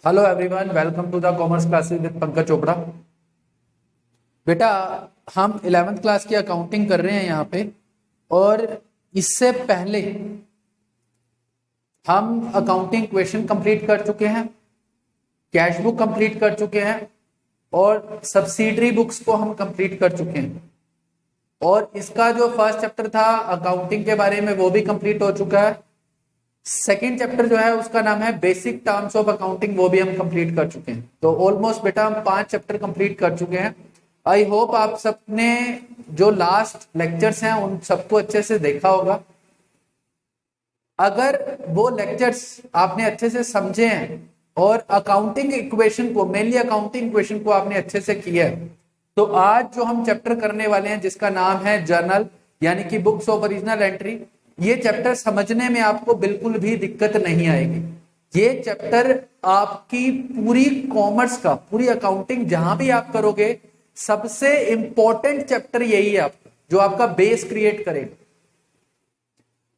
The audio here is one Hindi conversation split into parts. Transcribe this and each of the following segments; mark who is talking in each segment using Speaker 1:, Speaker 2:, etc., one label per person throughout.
Speaker 1: Hello everyone, welcome to the commerce classes with Pankaj Chopra. बेटा, हम 11th क्लास की अकाउंटिंग कर रहे हैं यहाँ पे। और इससे पहले हम अकाउंटिंग क्वेश्चन कंप्लीट कर चुके हैं, कैश बुक कंप्लीट कर चुके हैं और सब्सिडरी बुक्स को हम कंप्लीट कर चुके हैं। और इसका जो फर्स्ट चैप्टर था अकाउंटिंग के बारे में वो भी कंप्लीट हो चुका है। सेकेंड चैप्टर जो है उसका नाम है बेसिक टर्म्स ऑफ अकाउंटिंग, वो भी हम कंप्लीट कर चुके हैं। तो ऑलमोस्ट बेटा हम 5 चैप्टर कंप्लीट कर चुके हैं। आई होप आप सबने जो लास्ट लेक्चर्स हैं उन सबको अच्छे से देखा होगा। अगर वो लेक्चर्स आपने अच्छे से समझे हैं और अकाउंटिंग इक्वेशन को, मेनली अकाउंटिंग इक्वेशन को आपने अच्छे से किया है, तो आज जो हम चैप्टर करने वाले हैं जिसका नाम है जर्नल यानी कि बुक्स ऑफ ओरिजिनल एंट्री, ये चैप्टर समझने में आपको बिल्कुल भी दिक्कत नहीं आएगी। ये चैप्टर आपकी पूरी कॉमर्स का, पूरी अकाउंटिंग जहां भी आप करोगे, सबसे इंपॉर्टेंट चैप्टर यही है आपका, जो आपका बेस क्रिएट करेगा।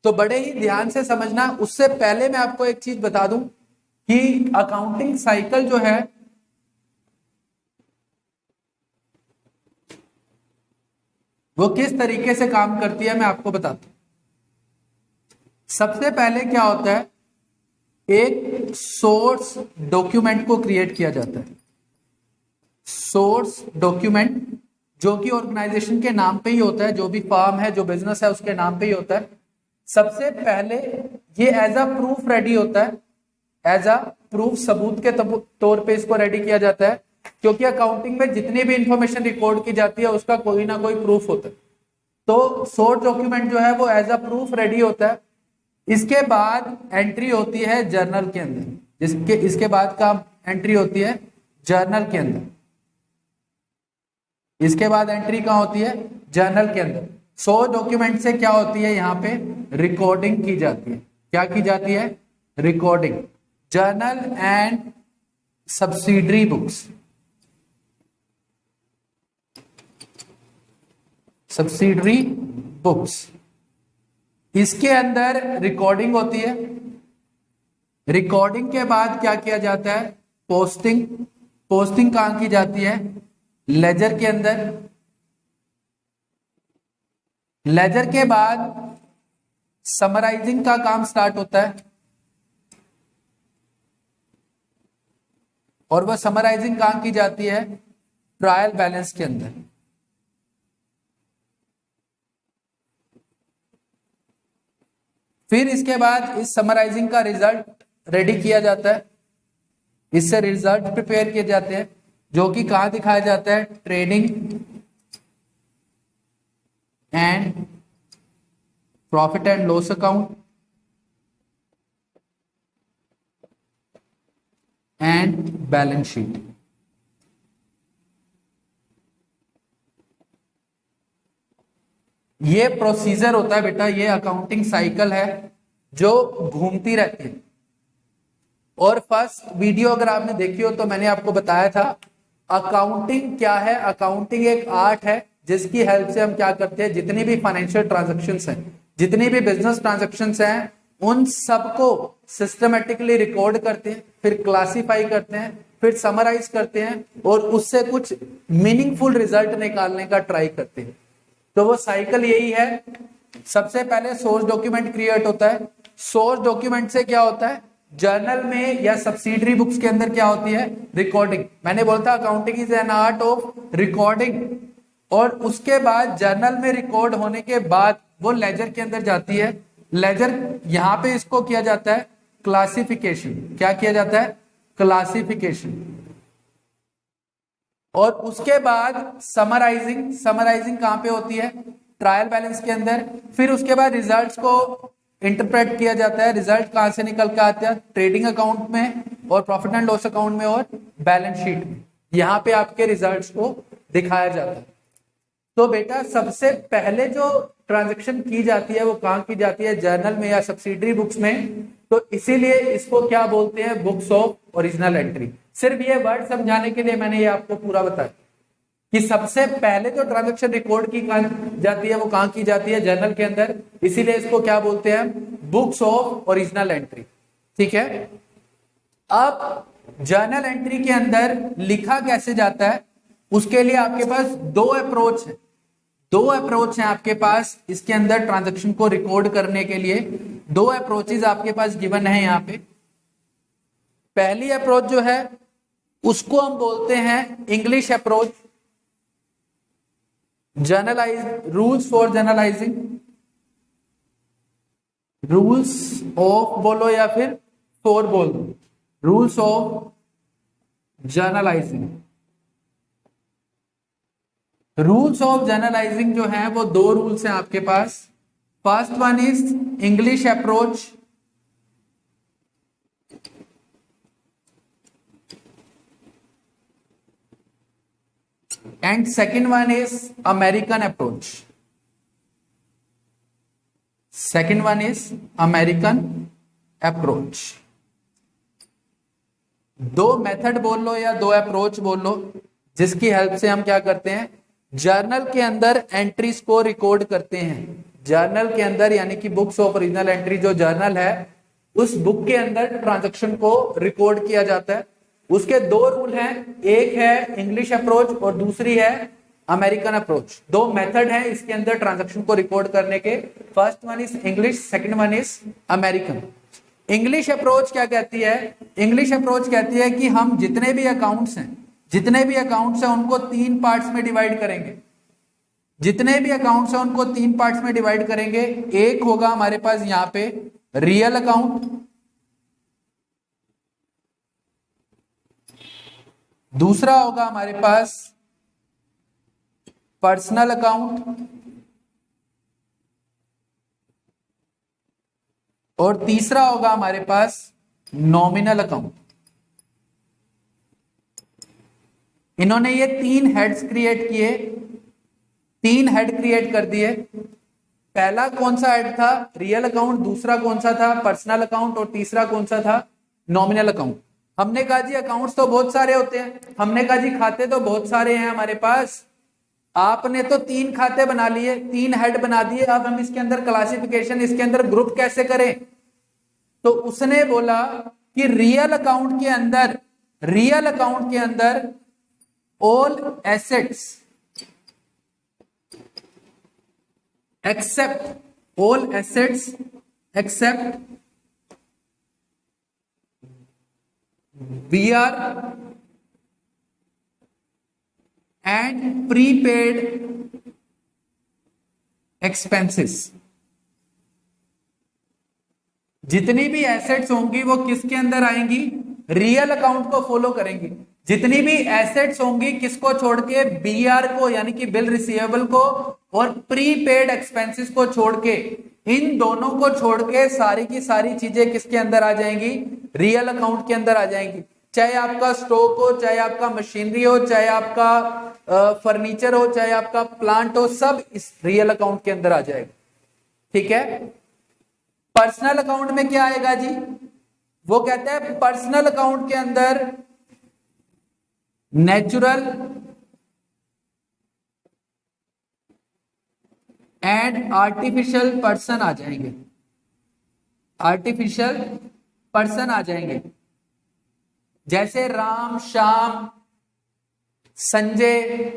Speaker 1: तो बड़े ही ध्यान से समझना। उससे पहले मैं आपको एक चीज बता दूं कि अकाउंटिंग साइकिल जो है वो किस तरीके से काम करती है, मैं आपको बताता हूं। सबसे पहले क्या होता है, एक सोर्स डॉक्यूमेंट को क्रिएट किया जाता है। सोर्स डॉक्यूमेंट जो कि ऑर्गेनाइजेशन के नाम पे ही होता है, जो भी फर्म है, जो बिजनेस है, उसके नाम पे ही होता है। सबसे पहले ये एज अ प्रूफ रेडी होता है, एज अ प्रूफ, सबूत के तौर पे इसको रेडी किया जाता है, क्योंकि अकाउंटिंग में जितनी भी इंफॉर्मेशन रिकॉर्ड की जाती है उसका कोई ना कोई प्रूफ होता है। तो सोर्स डॉक्यूमेंट जो है वो एज अ प्रूफ रेडी होता है। इसके बाद एंट्री होती है जर्नल के अंदर, इसके बाद का एंट्री होती है जर्नल के अंदर। इसके बाद एंट्री कहां होती है? जर्नल के अंदर। सोर्स डॉक्यूमेंट से क्या होती है, यहां पे रिकॉर्डिंग की जाती है। क्या की जाती है? Recording. Journal and subsidiary books, subsidiary books, इसके अंदर रिकॉर्डिंग होती है। रिकॉर्डिंग के बाद क्या किया जाता है? पोस्टिंग। पोस्टिंग कहां की जाती है? लेजर के अंदर। लेजर के बाद समराइजिंग का काम स्टार्ट होता है, और वह समराइजिंग कहां की जाती है? ट्रायल बैलेंस के अंदर। फिर इसके बाद इस समराइजिंग का रिजल्ट रेडी किया जाता है। इससे रिजल्ट प्रिपेयर किए जाते हैं, जो कि कहां दिखाया जाता है? Trading and profit and loss account and balance sheet. ये प्रोसीजर होता है बेटा, ये अकाउंटिंग साइकिल है जो घूमती रहती है। और फर्स्ट वीडियो अगर आपने देखी हो तो मैंने आपको बताया था अकाउंटिंग क्या है। अकाउंटिंग एक आर्ट है जिसकी हेल्प से हम क्या करते हैं, जितनी भी फाइनेंशियल ट्रांजैक्शंस हैं, जितनी भी बिजनेस ट्रांजैक्शंस हैं, उन सबको सिस्टमेटिकली रिकॉर्ड करते हैं, फिर क्लासिफाई करते हैं, फिर समराइज करते हैं और उससे कुछ मीनिंगफुल रिजल्ट निकालने का ट्राई करते हैं। तो वो साइकिल यही है। सबसे पहले सोर्स डॉक्यूमेंट क्रिएट होता है। सोर्स डॉक्यूमेंट से क्या होता है? जर्नल में या सब्सिडरी बुक्स के अंदर क्या होती है? रिकॉर्डिंग। मैंने बोला था accounting is an art of recording. और उसके बाद जर्नल में रिकॉर्ड होने के बाद वो लेजर के अंदर जाती है। लेजर, यहां पे इसको किया जाता है क्लासिफिकेशन। क्या किया जाता है? क्लासिफिकेशन। और उसके बाद समराइजिंग। समराइजिंग कहां पे होती है? ट्रायल बैलेंस के अंदर। फिर उसके बाद रिजल्ट्स को इंटरप्रेट किया जाता है। रिजल्ट कहां से निकल के आते हैं? ट्रेडिंग अकाउंट में और प्रॉफिट एंड लॉस अकाउंट में और बैलेंस शीट में। यहां पे आपके रिजल्ट्स को दिखाया जाता है। तो बेटा सबसे पहले जो ट्रांजैक्शन की जाती है वो कहां की जाती है? जर्नल में या सब्सिडरी बुक्स में। तो इसीलिए इसको क्या बोलते हैं? Books of original entry. सिर्फ ये वर्ड समझाने के लिए मैंने ये आपको पूरा बताया कि सबसे पहले जो ट्रांजैक्शन रिकॉर्ड की जाती है वो कहां की जाती है? जर्नल के अंदर। इसीलिए इसको क्या बोलते हैं? Books of original entry. ठीक है। अब जर्नल एंट्री के अंदर लिखा कैसे जाता है, उसके लिए आपके पास दो अप्रोच है, आपके पास इसके अंदर ट्रांजैक्शन को रिकॉर्ड करने के लिए दो अप्रोचेज आपके पास गिवन है यहाँ पे। पहली अप्रोच जो है उसको हम बोलते हैं English approach, journalise rules for journalising, rules of बोलो या फिर फॉर बोल दो, rules of journalising. Rules of journalising जो है वो दो रूल्स हैं आपके पास। First one is English approach and second one is American approach. Second one is American approach. दो मेथड बोल लो या दो अप्रोच बोल लो जिसकी हेल्प से हम क्या करते हैं, जर्नल के अंदर एंट्रीज को रिकॉर्ड करते हैं। जर्नल के अंदर यानी कि बुक्स ऑफ ओरिजिनल एंट्री जो जर्नल है उस बुक के अंदर ट्रांजैक्शन को रिकॉर्ड किया जाता है। उसके दो रूल हैं, एक है इंग्लिश अप्रोच और दूसरी है अमेरिकन अप्रोच। दो मेथड हैं इसके अंदर ट्रांजैक्शन को रिकॉर्ड करने के। First one is English, second one is American. English approach क्या कहती है, इंग्लिश अप्रोच कहती है कि हम जितने भी अकाउंट्स हैं उनको तीन पार्ट्स में डिवाइड करेंगे। जितने भी अकाउंट्स हैं उनको तीन पार्ट्स में डिवाइड करेंगे। एक होगा हमारे पास यहाँ पे रियल अकाउंट, दूसरा होगा हमारे पास पर्सनल अकाउंट और तीसरा होगा हमारे पास नॉमिनल अकाउंट। इन्होंने ये तीन हेड्स क्रिएट किए, तीन हेड क्रिएट कर दिए। पहला कौन सा हेड था, रियल अकाउंट, दूसरा कौन सा था, पर्सनल अकाउंट और तीसरा कौन सा था, नॉमिनल अकाउंट। हमने कहा जी अकाउंट्स तो बहुत सारे होते हैं, हमने कहा जी खाते तो बहुत सारे हैं हमारे पास। आपने तो तीन खाते बना लिए, तीन हेड बना दिए, अब हम इसके अंदर क्लासिफिकेशन, इसके अंदर ग्रुप कैसे करें। तो उसने बोला कि रियल अकाउंट के अंदर all assets except BR and prepaid expenses, जितनी भी एसेट्स होंगी वो किसके अंदर आएंगी, रियल अकाउंट को फॉलो करेंगी। जितनी भी एसेट्स होंगी किसको छोड़ के, BR को यानी कि बिल रिसीवेबल को और प्रीपेड एक्सपेंसेस को छोड़ के, इन दोनों को छोड़ के सारी की सारी चीजें किसके अंदर आ जाएंगी, रियल अकाउंट के अंदर आ जाएंगी। चाहे आपका स्टॉक हो, चाहे आपका मशीनरी हो, चाहे आपका फर्नीचर हो, चाहे आपका प्लांट हो, सब इस रियल अकाउंट के अंदर आ जाएगा। ठीक है। पर्सनल अकाउंट में क्या आएगा जी, वो कहते हैं पर्सनल अकाउंट के अंदर नेचुरल एंड आर्टिफिशियल पर्सन आ जाएंगे, आर्टिफिशियल पर्सन आ जाएंगे। जैसे राम, श्याम, संजय,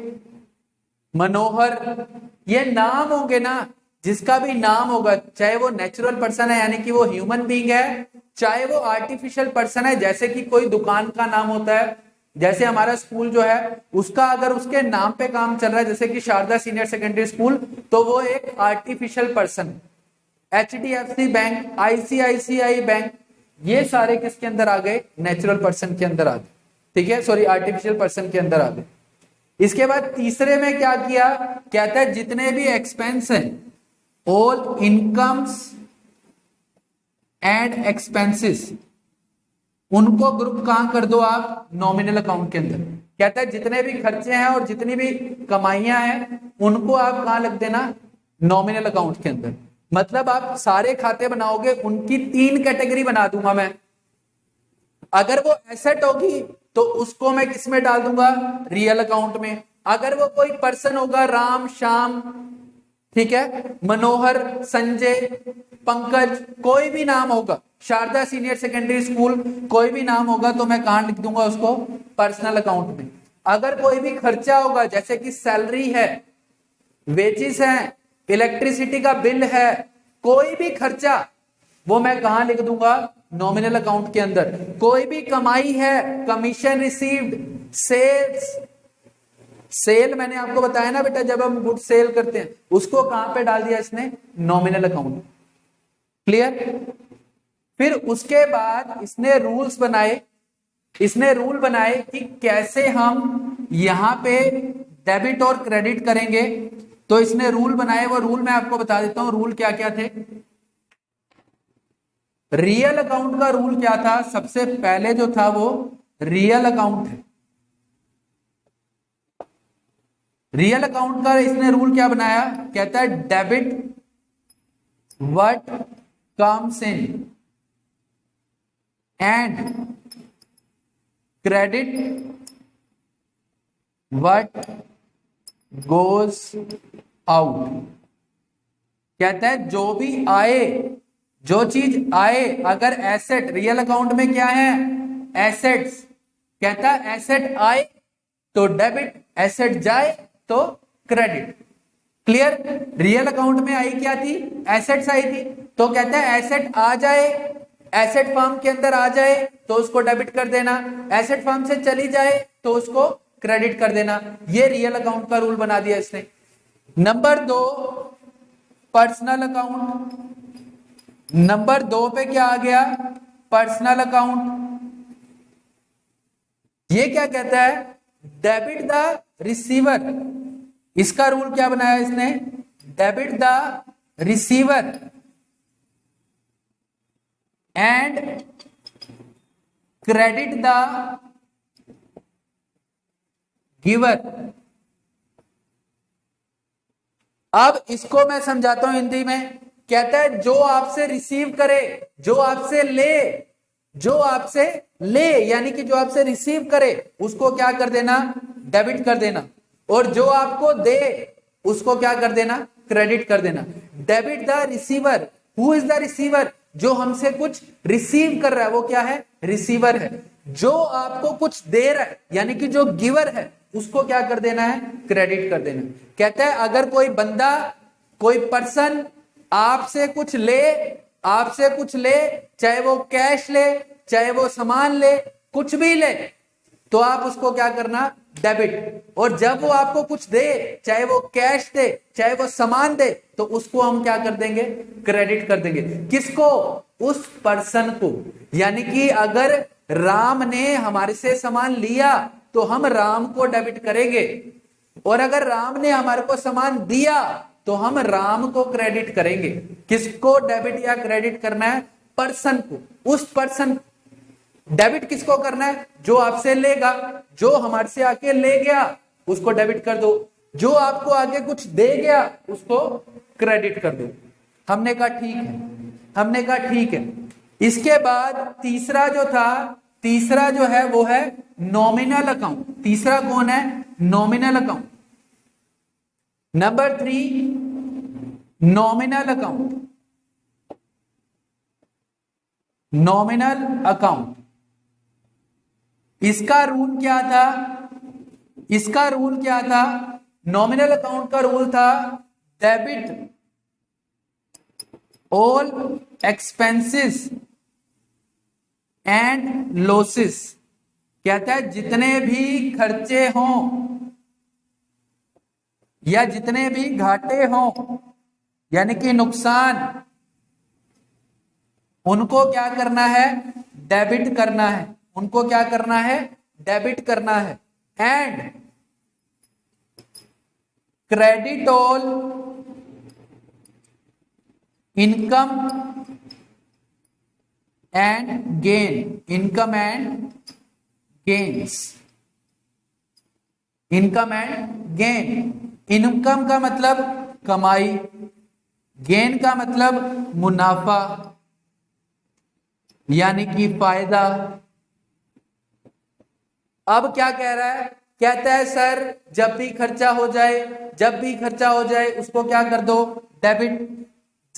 Speaker 1: मनोहर, ये नाम होंगे ना, जिसका भी नाम होगा, चाहे वो नेचुरल पर्सन है यानी कि वो ह्यूमन बीइंग है, चाहे वो आर्टिफिशियल पर्सन है, जैसे कि कोई दुकान का नाम होता है, जैसे हमारा स्कूल जो है उसका अगर उसके नाम पे काम चल रहा है, जैसे कि शारदा सीनियर सेकेंडरी स्कूल, तो वो एक artificial person. HDFC bank, ICICI bank, ये सारे किसके अंदर आ गए, नेचुरल पर्सन के अंदर आ गए। ठीक है, सॉरी आर्टिफिशियल पर्सन के अंदर आ गए। इसके बाद तीसरे में क्या किया, कहता है जितने भी एक्सपेंस हैं, ऑल इनकम्स एंड एक्सपेंसेस, उनको ग्रुप कहां कर दो आप, नॉमिनल अकाउंट के अंदर। कहता है जितने भी खर्चे हैं और जितनी भी कमाइयां हैं उनको आप कहां लग देना, नॉमिनल अकाउंट के अंदर। मतलब आप सारे खाते बनाओगे, उनकी तीन कैटेगरी बना दूंगा मैं। अगर वो एसेट होगी तो उसको मैं किस में डाल दूंगा, रियल अकाउंट में। अगर वो कोई पर्सन होगा, राम, श्याम, ठीक है, मनोहर, संजय, पंकज, कोई भी नाम होगा, शारदा सीनियर सेकेंडरी स्कूल, कोई भी नाम होगा तो मैं कहां लिख दूंगा उसको, पर्सनल अकाउंट में। अगर कोई भी खर्चा होगा जैसे कि सैलरी है, वेजेस है, इलेक्ट्रिसिटी का बिल है, कोई भी खर्चा वो मैं कहां लिख दूंगा, नॉमिनल अकाउंट के अंदर। कोई भी कमाई है, कमीशन रिसीव्ड, सेल्स, सेल मैंने आपको बताया ना बेटा, जब हम गुड सेल करते हैं उसको कहां पे डाल दिया इसने, नॉमिनल अकाउंट। क्लियर। फिर उसके बाद इसने रूल्स बनाए, इसने रूल बनाए कि कैसे हम यहां पे डेबिट और क्रेडिट करेंगे। तो इसने रूल बनाए, वो रूल मैं आपको बता देता हूं, रूल क्या क्या थे। रियल अकाउंट का रूल क्या था, सबसे पहले जो था वो रियल अकाउंट है। रियल अकाउंट का इसने रूल क्या बनाया, कहता है debit what comes in and credit what goes out. कहता है जो भी आए, जो चीज आए, अगर एसेट, रियल अकाउंट में क्या है, एसेट्स, कहता है एसेट आए तो डेबिट, एसेट जाए तो क्रेडिट। क्लियर। रियल अकाउंट में आई क्या थी, एसेट्स आई थी, तो कहता है एसेट आ जाए, एसेट फर्म के अंदर आ जाए तो उसको डेबिट कर देना, एसेट फर्म से चली जाए तो उसको क्रेडिट कर देना। ये रियल अकाउंट का रूल बना दिया इसने। Number 2 personal account. नंबर 2 पे क्या आ गया, पर्सनल अकाउंट। ये क्या कहता है, डेबिट द रिसीवर। इसका रूल क्या बनाया इसने, debit the receiver and credit the giver. अब इसको मैं समझाता हूं हिंदी में। कहता है जो आपसे रिसीव करे, जो आपसे ले, जो आपसे ले यानी कि जो आपसे रिसीव करे उसको क्या कर देना, डेबिट कर देना, और जो आपको दे उसको क्या कर देना, क्रेडिट कर देना। Debit the receiver. Who is the receiver, जो हमसे कुछ रिसीव कर रहा है वो क्या है, रिसीवर है। जो आपको कुछ दे रहा है यानी कि जो गिवर है उसको क्या कर देना है, क्रेडिट कर देना। कहता है अगर कोई बंदा, कोई पर्सन आपसे कुछ ले, आपसे कुछ ले, चाहे वो कैश ले, चाहे वो सामान ले, कुछ भी ले, तो आप उसको क्या करना, डेबिट। और जब वो आपको कुछ दे, चाहे वो कैश दे, चाहे वो सामान दे, तो उसको हम क्या कर देंगे, क्रेडिट कर देंगे। किसको, उस पर्सन को। यानी कि अगर राम ने हमारे से सामान लिया तो हम राम को डेबिट करेंगे, और अगर राम ने हमारे को सामान दिया तो हम राम को क्रेडिट करेंगे। किसको डेबिट या क्रेडिट करना है, पर्सन को, उस पर्सन। डेबिट किसको करना है, जो आपसे लेगा, जो हमारे से आके ले गया उसको डेबिट कर दो, जो आपको आगे कुछ दे गया उसको क्रेडिट कर दो। हमने कहा ठीक है, हमने कहा ठीक है। इसके बाद तीसरा जो था, तीसरा जो है वो है नॉमिनल अकाउंट। तीसरा कौन है, nominal account. Number 3 nominal account. Nominal account, इसका रूल क्या था, इसका रूल क्या था, नॉमिनल अकाउंट का रूल था debit all expenses and losses. कहता है जितने भी खर्चे हों या जितने भी घाटे हों यानी कि नुकसान, उनको क्या करना है, डेबिट करना है। उनको क्या करना है, डेबिट करना है। And credit all income and gain. Income and gains. Income and gain. Income का मतलब कमाई, गेन का मतलब मुनाफा यानी कि फायदा। अब क्या कह रहा है, कहता है सर जब भी खर्चा हो जाए, जब भी खर्चा हो जाए उसको क्या कर दो, डेबिट।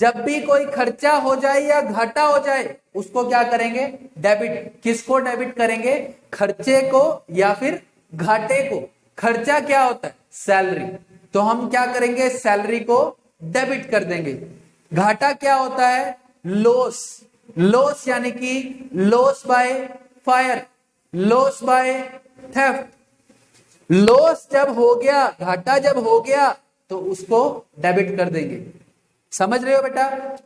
Speaker 1: जब भी कोई खर्चा हो जाए या घाटा हो जाए उसको क्या करेंगे, डेबिट। किसको डेबिट करेंगे, खर्चे को या फिर घाटे को। खर्चा क्या होता है, सैलरी, तो हम क्या करेंगे, सैलरी को डेबिट कर देंगे। घाटा क्या होता है, लॉस। लॉस यानी कि loss by fire, loss by theft. Loss जब हो गया, घाटा जब हो गया तो उसको डेबिट कर देंगे। समझ रहे हो बेटा,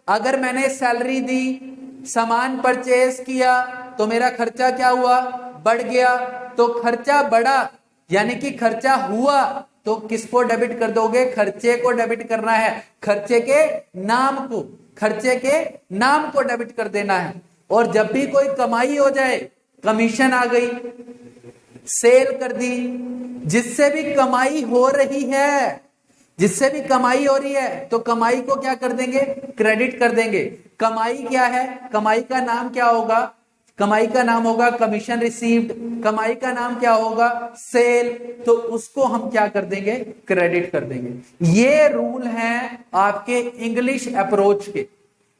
Speaker 1: अगर मैंने सैलरी दी, सामान परचेज किया, तो मेरा खर्चा क्या हुआ, बढ़ गया। तो खर्चा बढ़ा यानी कि खर्चा हुआ तो किसको डेबिट कर दोगे, खर्चे को डेबिट करना है, खर्चे के नाम को, खर्चे के नाम को डेबिट कर देना है। और जब भी कोई कमाई हो जाए, कमीशन आ गई, सेल कर दी, जिससे भी कमाई हो रही है, जिससे भी कमाई हो रही है, तो कमाई को क्या कर देंगे, क्रेडिट कर देंगे। कमाई क्या है, कमाई का नाम क्या होगा, कमाई का नाम होगा कमीशन रिसीव्ड, कमाई का नाम क्या होगा, सेल, तो उसको हम क्या कर देंगे, क्रेडिट कर देंगे। ये रूल हैं आपके इंग्लिश अप्रोच के।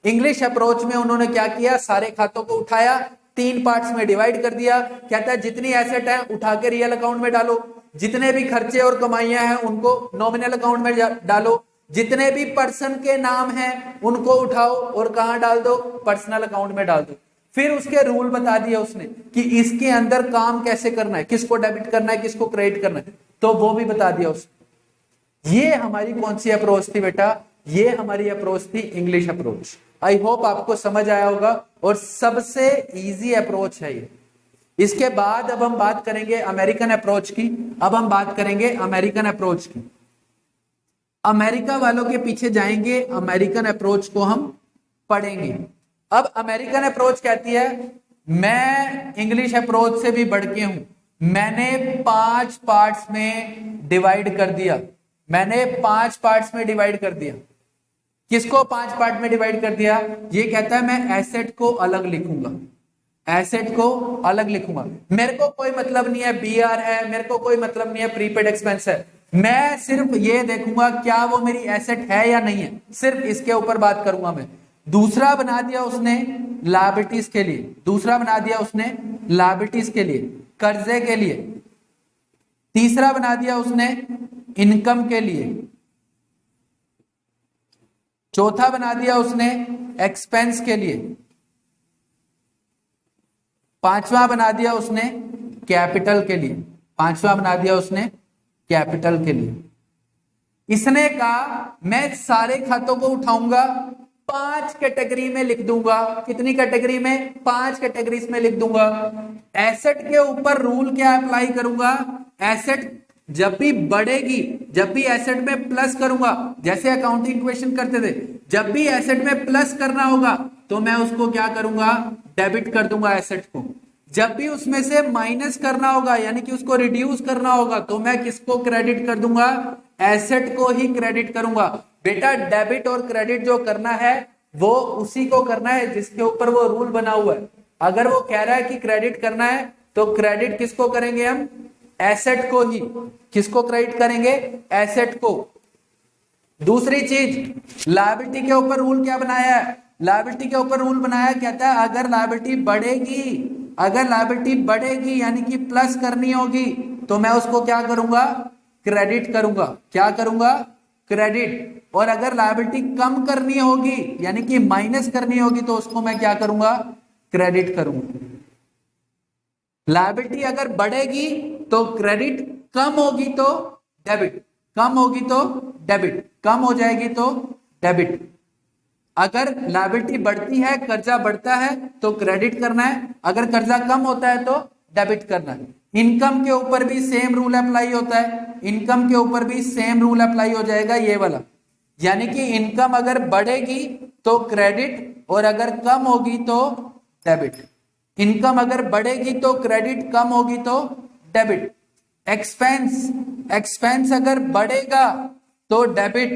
Speaker 1: इंग्लिश अप्रोच में उन्होंने क्या किया, सारे खातों को उठाया, 3 पार्ट्स में डिवाइड कर दिया। कहता है जितनी एसेट है उठा के रियल अकाउंट में डालो, जितने भी खर्चे और कमाइयां हैं उनको नॉमिनल अकाउंट में डालो, जितने भी पर्सन के नाम हैं उनको उठाओ और कहां डाल दो, पर्सनल अकाउंट में डाल दो। फिर उसके रूल बता दिया उसने कि इसके अंदर काम कैसे करना है, किसको डेबिट करना है, किसको क्रेडिट करना है, तो वो भी बता दिया उसने। ये हमारी कौन सी अप्रोच थी बेटा, ये हमारी अप्रोच थी इंग्लिश अप्रोच। आई होप आपको समझ आया होगा और सबसे इजी अप्रोच है ये। इसके बाद अब हम बात करेंगे अमेरिकन अप्रोच की। अब हम बात करेंगे अमेरिकन अप्रोच की। अमेरिका वालों के पीछे जाएंगे, अमेरिकन अप्रोच को हम पढ़ेंगे। अब अमेरिकन अप्रोच कहती है, मैं इंग्लिश अप्रोच से भी बढ़ के हूं, मैंने 5 पार्ट्स में डिवाइड कर दिया, मैंने 5 पार्ट्स में डिवाइड कर दिया। किसको 5 पार्ट में डिवाइड कर दिया, ये कहता है मैं एसेट को अलग लिखूंगा, एसेट को अलग लिखूंगा। मेरे को कोई मतलब नहीं है बीआर है, मेरे को कोई मतलब नहीं है प्रीपेड एक्सपेंस है, मैं सिर्फ ये देखूंगा क्या वो मेरी एसेट है या नहीं है, सिर्फ इसके ऊपर बात करूंगा मैं। दूसरा बना दिया उसने लायबिलिटीज के लिए, दूसरा बना दिया उसने लायबिलिटीज के लिए, कर्जे के लिए। तीसरा बना दिया उसने इनकम के लिए। चौथा बना दिया उसने एक्सपेंस के लिए। पांचवा बना दिया उसने कैपिटल के लिए, पांचवा बना दिया उसने कैपिटल के लिए। इसने कहा मैं सारे खातों को उठाऊंगा, 5 कैटेगरी में लिख दूंगा। कितनी कैटेगरी में, 5 कैटेगरीज में लिख दूंगा। एसेट के ऊपर रूल क्या अप्लाई करूंगा, एसेट जब भी बढ़ेगी, जब भी एसेट में प्लस करूंगा, जैसे अकाउंटिंग इक्वेशन करते थे, जब भी एसेट में प्लस करना होगा तो मैं उसको क्या करूंगा, डेबिट कर दूंगा एसेट को। जब भी उसमें से माइनस करना होगा यानी कि उसको रिड्यूस करना होगा तो मैं किसको क्रेडिट कर दूंगा, एसेट को ही क्रेडिट करूंगा। बेटा डेबिट और क्रेडिट जो करना है वो उसी को करना है जिसके ऊपर वो रूल बना हुआ है। अगर वो कह रहा है कि क्रेडिट करना है तो क्रेडिट किसको करेंगे हम, एसेट को ही। किसको क्रेडिट करेंगे, एसेट को। दूसरी चीज, लायबिलिटी के ऊपर रूल क्या बनाया है, लायबिलिटी के ऊपर रूल बनाया, कहता है अगर लायबिलिटी बढ़ेगी, अगर लायबिलिटी बढ़ेगी यानी कि प्लस करनी होगी तो मैं उसको क्या करूंगा, क्रेडिट करूंगा। क्या करूंगा, क्रेडिट। और अगर लायबिलिटी कम करनी होगी यानी कि माइनस करनी होगी तो उसको मैं क्या करूंगा, क्रेडिट करूंगा। लायबिलिटी अगर बढ़ेगी तो क्रेडिट, कम होगी तो डेबिट, कम होगी तो डेबिट, कम हो जाएगी तो डेबिट। अगर लायबिलिटी बढ़ती है, कर्जा बढ़ता है तो क्रेडिट करना है, अगर कर्जा कम होता है तो डेबिट करना है। इनकम के ऊपर भी सेम रूल अप्लाई होता है, इनकम के ऊपर भी सेम रूल अप्लाई हो जाएगा ये वाला, यानी कि इनकम अगर बढ़ेगी तो क्रेडिट और अगर कम होगी तो डेबिट। इनकम अगर बढ़ेगी तो क्रेडिट, कम होगी तो डेबिट। एक्सपेंस, एक्सपेंस अगर बढ़ेगा तो डेबिट,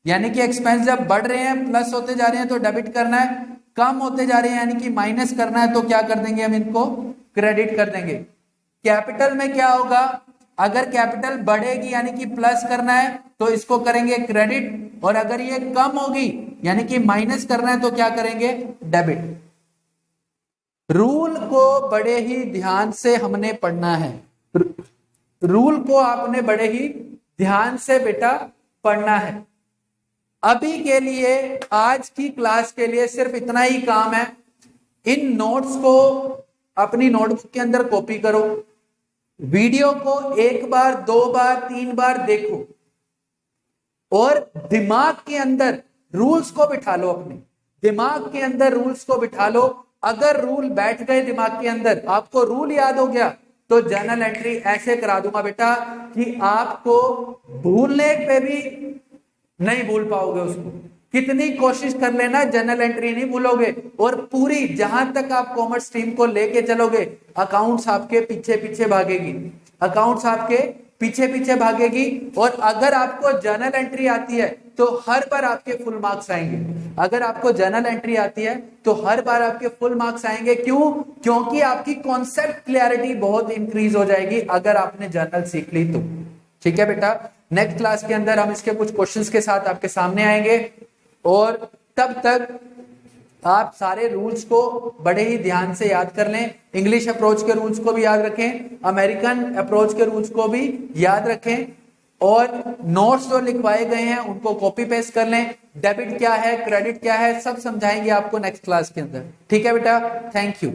Speaker 1: यानी कि एक्सपेंस जब बढ़ रहे हैं, प्लस होते जा रहे हैं तो डेबिट करना है, कम होते जा रहे हैं यानी कि माइनस करना है तो क्या कर देंगे हम, इनको क्रेडिट कर देंगे। कैपिटल में क्या होगा, अगर कैपिटल बढ़ेगी यानी कि प्लस करना है तो इसको करेंगे क्रेडिट, और अगर ये कम होगी यानी कि माइनस करना है तो क्या करेंगे, डेबिट। रूल को बड़े ही ध्यान से हमने पढ़ना है, रूल को आपने बड़े ही ध्यान से बेटा पढ़ना है। अभी के लिए, आज की क्लास के लिए सिर्फ इतना ही काम है, इन नोट्स को अपनी नोटबुक के अंदर कॉपी करो, वीडियो को 1 बार 2 बार 3 बार देखो और दिमाग के अंदर रूल्स को बिठा लो, अपने दिमाग के अंदर रूल्स को बिठा लो। अगर रूल बैठ गए दिमाग के अंदर, आपको रूल याद हो गया, तो जर्नल एंट्री ऐसे करा दूंगा बेटा कि आपको भूलने पे भी नहीं भूल पाओगे उसको। कितनी कोशिश कर लेना, जर्नल एंट्री नहीं भूलोगे। और पूरी जहां तक आप कॉमर्स स्ट्रीम को लेके चलोगे, अकाउंट्स आपके पीछे पीछे भागेगी, अकाउंट्स आपके पीछे पीछे भागेगी। और अगर आपको जर्नल एंट्री आती है तो हर बार आपके फुल मार्क्स आएंगे। अगर आपको जर्नल एंट्री आती है तो हर बार आपके फुल मार्क्स आएंगे। क्यों? क्योंकि आपकी कॉन्सेप्ट क्लैरिटी बहुत इंक्रीज हो जाएगी अगर आपने जर्नल सीख ली तो। ठीक है बेटा, नेक्स्ट क्लास के अंदर हम इसके कुछ क्वेश्चंस के साथ आपके सामने आएंगे और तब तक आप सारे रूल्स को बड़े ही ध्यान से याद कर लें। इंग्लिश अप्रोच के रूल्स को भी याद रखें, अमेरिकन अप्रोच के रूल्स को भी याद रखें और नोट्स जो लिखवाए गए हैं उनको कॉपी पेस्ट कर लें। डेबिट क्या है, क्रेडिट क्या है, सब समझाएंगे आपको नेक्स्ट क्लास के अंदर। ठीक है बेटा, थैंक यू।